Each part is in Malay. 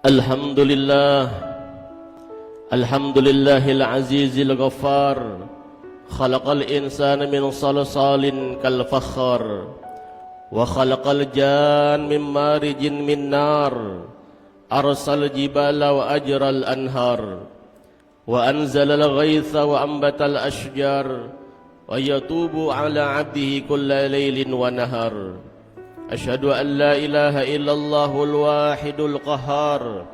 Alhamdulillah, Alhamdulillahil azizil ghaffar, khalaqal insana min salsalin kal fakhar, wa khalaqal jan min marijin min nar, arsal jibala wa ajral anhar, wa anzalal ghaitha wa ambatal ashjar, wa yatubu ala abdihi kulla laylin wa nahar. Asyhadu an la ilaha illallahul wahidul qahhar,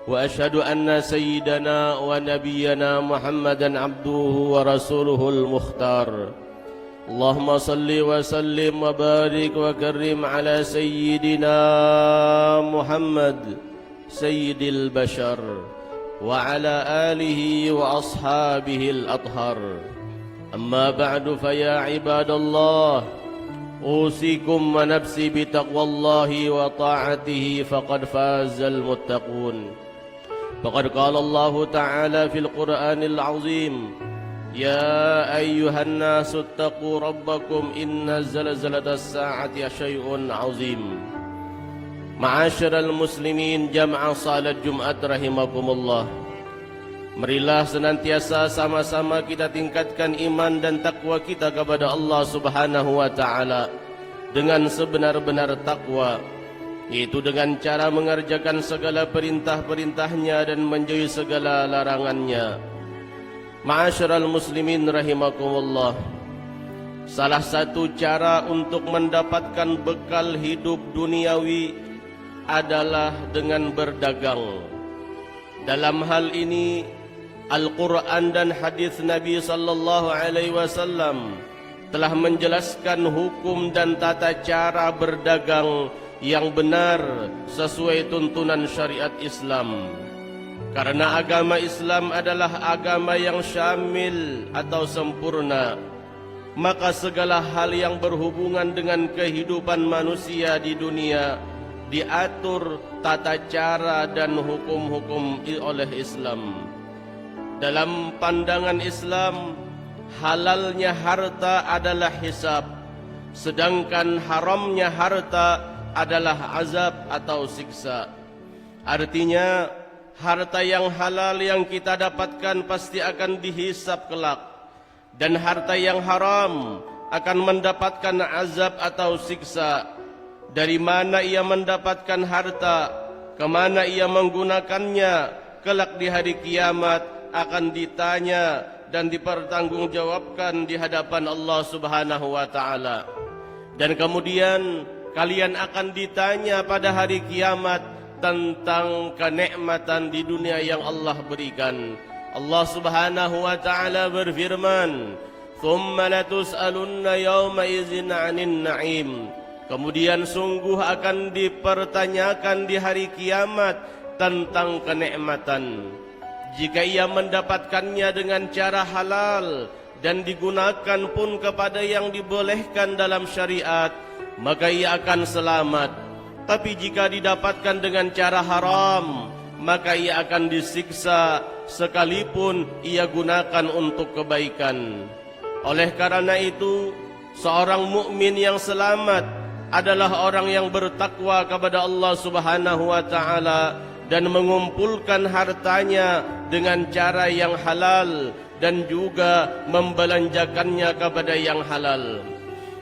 wa asyhadu anna sayyidana wa nabiyyana Muhammadan abduhu wa rasuluhul mukhtar. Allahumma salli wa sallim wa barik wa karim ala sayyidina Muhammad sayyidil bashar wa ala alihi wa ashabihi al-athhar. Amma ba'du fa ya ibadallah, أوصيكم ونفسي بتقوى الله وطاعته فقد فاز المتقون. فقد قال الله تعالى في القرآن العظيم: يا أيها الناس اتقوا ربكم إن زلزلة الساعة شيء عظيم. معاشر المسلمين جمع صلاة Jumat rahimakumullah. Marilah senantiasa sama-sama kita tingkatkan iman dan takwa kita kepada Allah Subhanahu wa Ta'ala dengan sebenar-benar takwa, yaitu dengan cara mengerjakan segala perintah-perintahnya dan menjauhi segala larangannya. Ma'asyiral muslimin rahimakumullah, salah satu cara untuk mendapatkan bekal hidup duniawi adalah dengan berdagang. Dalam hal ini Al-Quran dan hadis Nabi sallallahu alaihi wasallam telah menjelaskan hukum dan tata cara berdagang yang benar sesuai tuntunan syariat Islam. Karena agama Islam adalah agama yang syamil atau sempurna, maka segala hal yang berhubungan dengan kehidupan manusia di dunia diatur tata cara dan hukum-hukum oleh Islam. Dalam pandangan Islam, halalnya harta adalah hisab, sedangkan haramnya harta adalah azab atau siksa. Artinya, harta yang halal yang kita dapatkan pasti akan dihisab kelak, dan harta yang haram akan mendapatkan azab atau siksa. Dari mana ia mendapatkan harta, kemana ia menggunakannya, kelak di hari kiamat akan ditanya dan dipertanggungjawabkan di hadapan Allah Subhanahu wa Ta'ala. Dan kemudian kalian akan ditanya pada hari kiamat tentang kenikmatan di dunia yang Allah berikan. Allah Subhanahu wa Ta'ala berfirman, "Tsumma latus'alunna yawma idzin 'anin na'im." Kemudian sungguh akan dipertanyakan di hari kiamat tentang kenikmatan. Jika ia mendapatkannya dengan cara halal dan digunakan pun kepada yang dibolehkan dalam syariat, maka ia akan selamat. Tapi jika didapatkan dengan cara haram, maka ia akan disiksa sekalipun ia gunakan untuk kebaikan. Oleh karena itu, seorang mukmin yang selamat adalah orang yang bertakwa kepada Allah Subhanahu wa Ta'ala dan mengumpulkan hartanya dengan cara yang halal dan juga membelanjakannya kepada yang halal.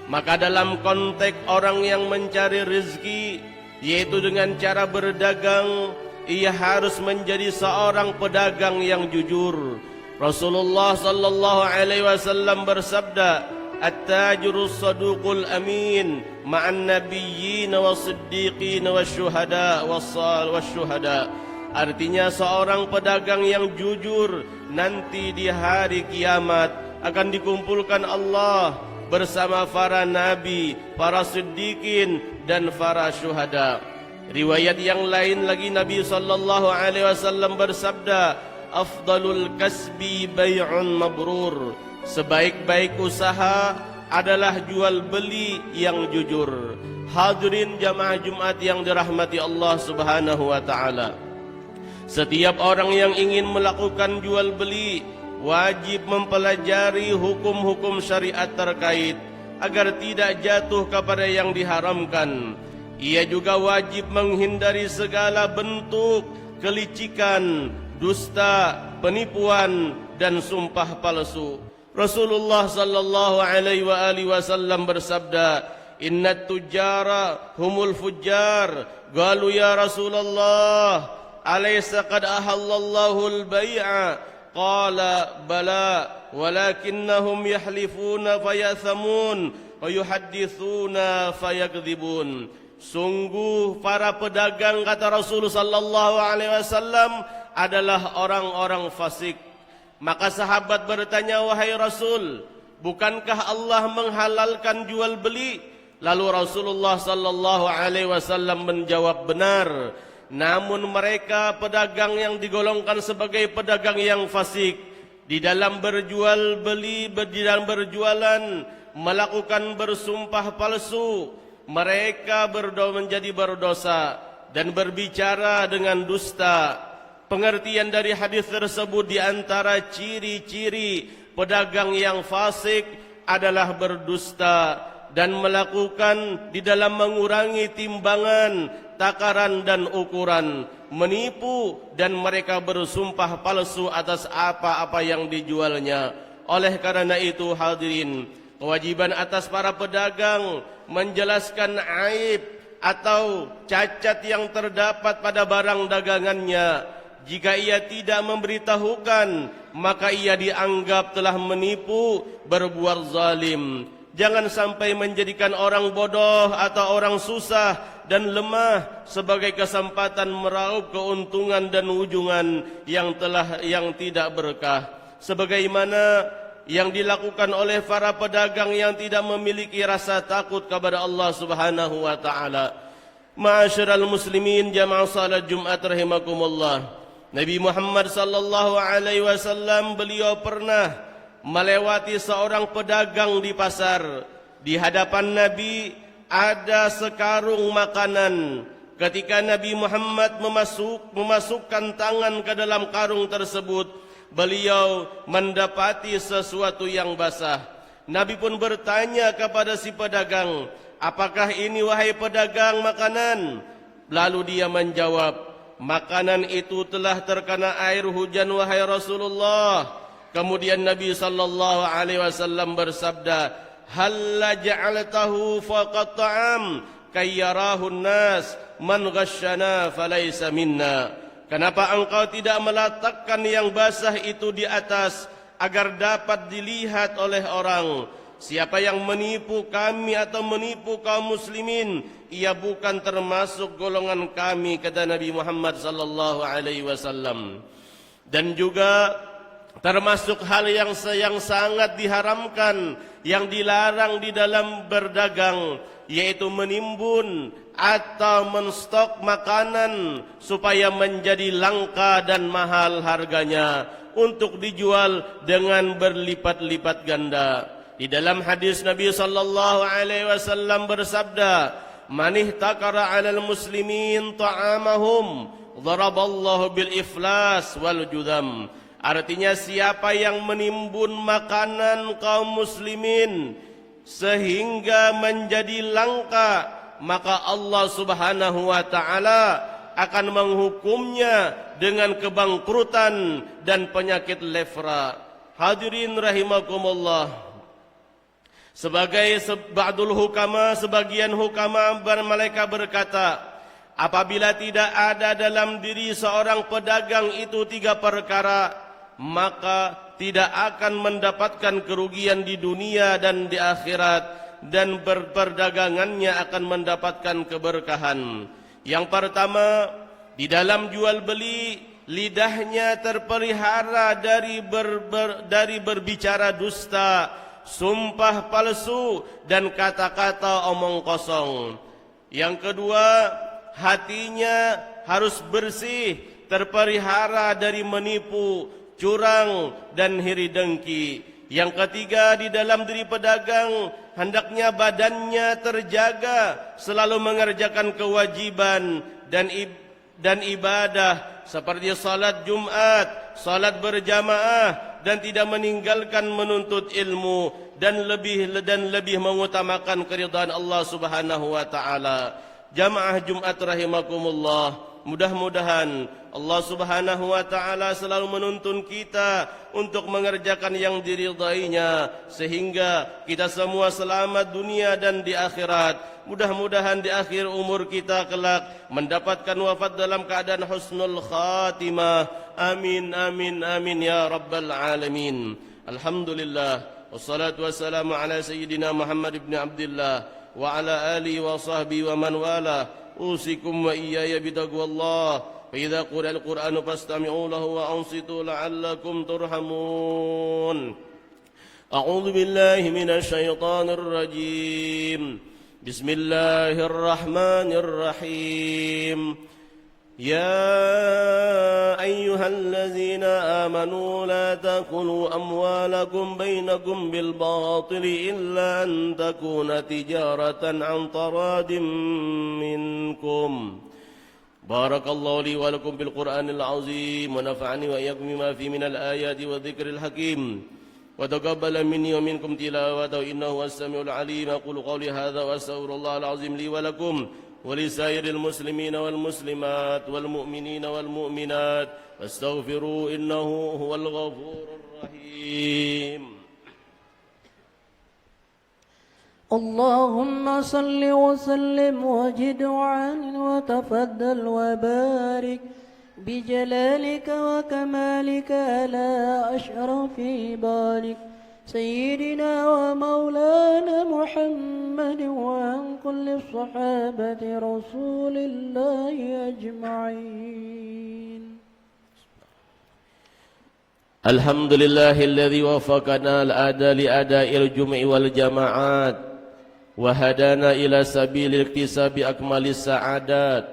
Maka dalam konteks orang yang mencari rezeki, yaitu dengan cara berdagang, ia harus menjadi seorang pedagang yang jujur. Rasulullah sallallahu alaihi wasallam bersabda, "At-tajiru as-saduqul amin ma'an nabiyyin was-siddiqin wasyuhada was-syuhada." Artinya seorang pedagang yang jujur nanti di hari kiamat akan dikumpulkan Allah bersama para nabi, para siddiqin dan para syuhada. Riwayat yang lain lagi Nabi sallallahu alaihi wasallam bersabda, "Afdalul kasbi bai'un mabrur." Sebaik-baik usaha adalah jual beli yang jujur. Hadirin jamaah Jumat yang dirahmati Allah Subhanahu wa Ta'ala, setiap orang yang ingin melakukan jual beli wajib mempelajari hukum-hukum syariat terkait agar tidak jatuh kepada yang diharamkan. Ia juga wajib menghindari segala bentuk kelicikan, dusta, penipuan dan sumpah palsu. Rasulullah sallallahu alaihi wasallam bersabda, "Innat tujjara humul fujjar." Qalu ya Rasulullah, "Alaysa qad ahallallahu al-bai'a?" Qala, "Bala, walakinnahum yahlifuna fayathamun wa yuhaddithuna fayakdzibun." Sungguh para pedagang, kata Rasulullah sallallahu alaihi wasallam, adalah orang-orang fasik. Maka sahabat bertanya, "Wahai Rasul, bukankah Allah menghalalkan jual beli?" Lalu Rasulullah sallallahu alaihi wasallam menjawab, "Benar. Namun mereka pedagang yang digolongkan sebagai pedagang yang fasik, di dalam berjual beli, di dalam berjualan, melakukan bersumpah palsu, mereka menjadi berdosa dan berbicara dengan dusta." Pengertian dari hadis tersebut, di antara ciri-ciri pedagang yang fasik adalah berdusta dan melakukan di dalam mengurangi timbangan, takaran dan ukuran, menipu, dan mereka bersumpah palsu atas apa-apa yang dijualnya. Oleh karena itu hadirin, kewajiban atas para pedagang menjelaskan aib atau cacat yang terdapat pada barang dagangannya. Jika ia tidak memberitahukan, maka ia dianggap telah menipu, berbuat zalim. Jangan sampai menjadikan orang bodoh atau orang susah dan lemah sebagai kesempatan meraup keuntungan dan ujungan yang tidak berkah. Sebagaimana yang dilakukan oleh para pedagang yang tidak memiliki rasa takut kepada Allah Subhanahu wa taala. Ma'asyiral muslimin jamaah salat Jumat rahimakumullah. Nabi Muhammad sallallahu alaihi wasallam beliau pernah melewati seorang pedagang di pasar. Di hadapan Nabi ada sekarung makanan. Ketika Nabi Muhammad memasukkan tangan ke dalam karung tersebut, beliau mendapati sesuatu yang basah. Nabi pun bertanya kepada si pedagang, "Apakah ini wahai pedagang makanan?" Lalu dia menjawab, "Makanan itu telah terkena air hujan wahai Rasulullah." Kemudian Nabi sallallahu alaihi wasallam bersabda, "Halla ja'altahu faqat ta'am kayyarahu an-nas man ghasyana falaysa minna." Kenapa engkau tidak meletakkan yang basah itu di atas agar dapat dilihat oleh orang? Siapa yang menipu kami atau menipu kaum muslimin, ia bukan termasuk golongan kami, kata Nabi Muhammad sallallahu alaihi wasallam. Dan juga termasuk hal yang sangat diharamkan, yang dilarang di dalam berdagang, yaitu menimbun atau menstok makanan supaya menjadi langka dan mahal harganya untuk dijual dengan berlipat-lipat ganda. Di dalam hadis Nabi sallallahu alaihi wasallam bersabda, "Man ihtakara 'alal muslimin ta'amahum, dharaballahu bil iflas wal judam." Artinya, siapa yang menimbun makanan kaum muslimin sehingga menjadi langka, maka Allah Subhanahu wa taala akan menghukumnya dengan kebangkrutan dan penyakit lefra. Hadirin rahimakumullah. Sebagai ba'dul hukama, sebagian hukama mereka berkata, apabila tidak ada dalam diri seorang pedagang itu 3 perkara, maka tidak akan mendapatkan kerugian di dunia dan di akhirat, dan perdagangannya akan mendapatkan keberkahan. Yang pertama, di dalam jual beli, lidahnya terpelihara dari berbicara dusta, sumpah palsu, dan kata-kata omong kosong. Yang kedua, hatinya harus bersih, terpelihara dari menipu, curang, dan hiri dengki. Yang ketiga, di dalam diri pedagang, hendaknya badannya terjaga, selalu mengerjakan kewajiban dan ibadah seperti salat Jumat, salat berjamaah, dan tidak meninggalkan menuntut ilmu, dan lebih mengutamakan keridhaan Allah Subhanahu wa taala. Jamaah Jumat rahimakumullah, mudah-mudahan Allah Subhanahu wa taala selalu menuntun kita untuk mengerjakan yang diridainya sehingga kita semua selamat dunia dan di akhirat. Mudah-mudahan di akhir umur kita kelak mendapatkan wafat dalam keadaan husnul khatimah. Amin amin amin ya rabbal alamin. Alhamdulillah wassalatu wassalamu ala sayyidina Muhammad ibn Abdullah wa ala alihi wa sahbihi wa man wala. Usikum wa iyaya bitaqwallah. فإذا قرأ القرآن فاستمعوا له وأنصتوا لعلكم ترحمون. أعوذ بالله من الشيطان الرجيم. بسم الله الرحمن الرحيم. يا أيها الذين آمنوا لا تأكلوا أموالكم بينكم بالباطل إلا أن تكون تجارة عن تراض منكم. بارك الله لي ولكم بالقرآن العظيم ونفعني وإياكم بما فيه من الآيات والذكر الحكيم وتقبل مني ومنكم تلاوته إنه هو السميع العليم. أقول قولي هذا وأستغفر الله العظيم لي ولكم ولسائر المسلمين والمسلمات والمؤمنين والمؤمنات فاستغفروا إنه هو الغفور الرحيم. اللهم صل وسلم وزد وعن وتفضل وبارك بجلالك وكمالك على أشرف عبادك سيدنا ومولانا محمد وعن كل الصحابة رسول الله أجمعين. الحمد لله الذي وفقنا الأداء لأداء الجمع والجماعات وهدانا إلى سبيل الاكتساب أكمل السعادات.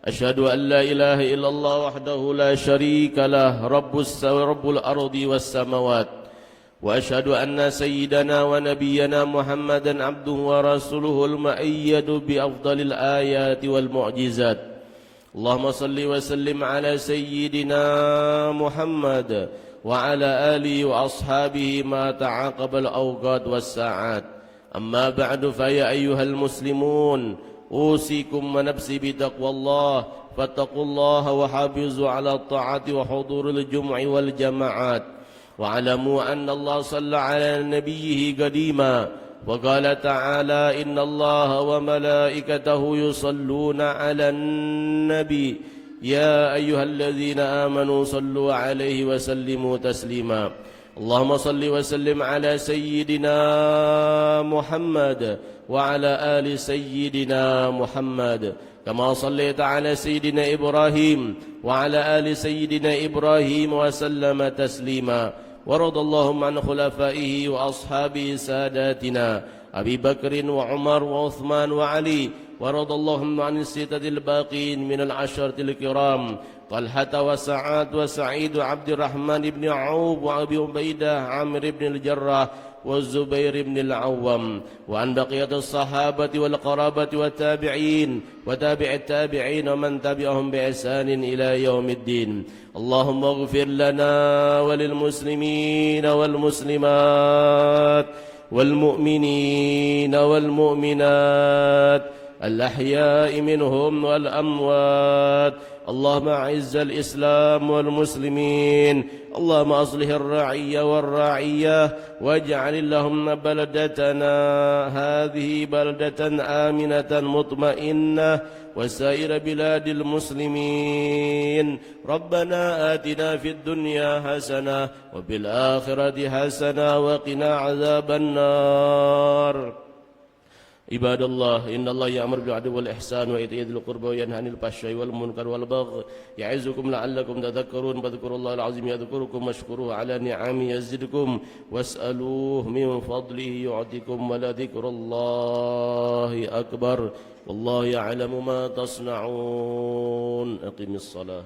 أشهد أن لا إله إلا الله وحده لا شريك له رب الأرض والسماوات. وأشهد أن سيدنا ونبينا محمدا عبده ورسوله المؤيد بأفضل الآيات والمعجزات. اللهم صل وسلم على سيدنا محمد وعلى آله وأصحابه ما تعاقب الأوقات والساعات. أما بعد فيا أيها المسلمون أوصيكم ونفسي بتقوى الله فاتقوا الله وحافظوا على الطاعة وحضور الجمع والجماعات. واعلموا أن الله صلى على نبيه قديما وقال تعالى إن الله وملائكته يصلون على النبي يا أيها الذين آمنوا صلوا عليه وسلموا تسليما. اللهم صل وسلم على سيدنا محمد وعلى آل سيدنا محمد كما صليت على سيدنا إبراهيم وعلى آل سيدنا إبراهيم وسلم تسليما. ورضى اللهم عن خلفائه وأصحابه ساداتنا أبي بكر وعمر وعثمان وعلي. ورضى اللهم عن الستة الباقين من العشرة الكرام طلحة وسعاد وسعيد وعبد الرحمن بن عوف وأبي عبيدة عامر بن الجراح والزبير بن العوام وعن بقية الصحابة والقرابة والتابعين وتابع التابعين ومن تبعهم بإحسان إلى يوم الدين. اللهم اغفر لنا وللمسلمين والمسلمات والمؤمنين والمؤمنات الأحياء منهم والأموات. اللهم أعز الإسلام والمسلمين. اللهم أصلح الرعية والراعية واجعل اللهم بلدتنا هذه بلدة آمنة مطمئنة وسائر بلاد المسلمين. ربنا آتنا في الدنيا حسنة وفي الآخرة حسنة وقنا عذاب النار. عباد الله إن الله يأمر بالعدل والإحسان وإيتاء ذي القربى وينهى عن الفحشاء والمنكر والبغي يعظكم لعلكم تذكرون. فاذكروا الله العظيم يذكركم واشكروه على نعمه يزدكم واسألوه من فضله يعطكم ولذكر الله أكبر والله يعلم ما تصنعون. أقم الصلاة.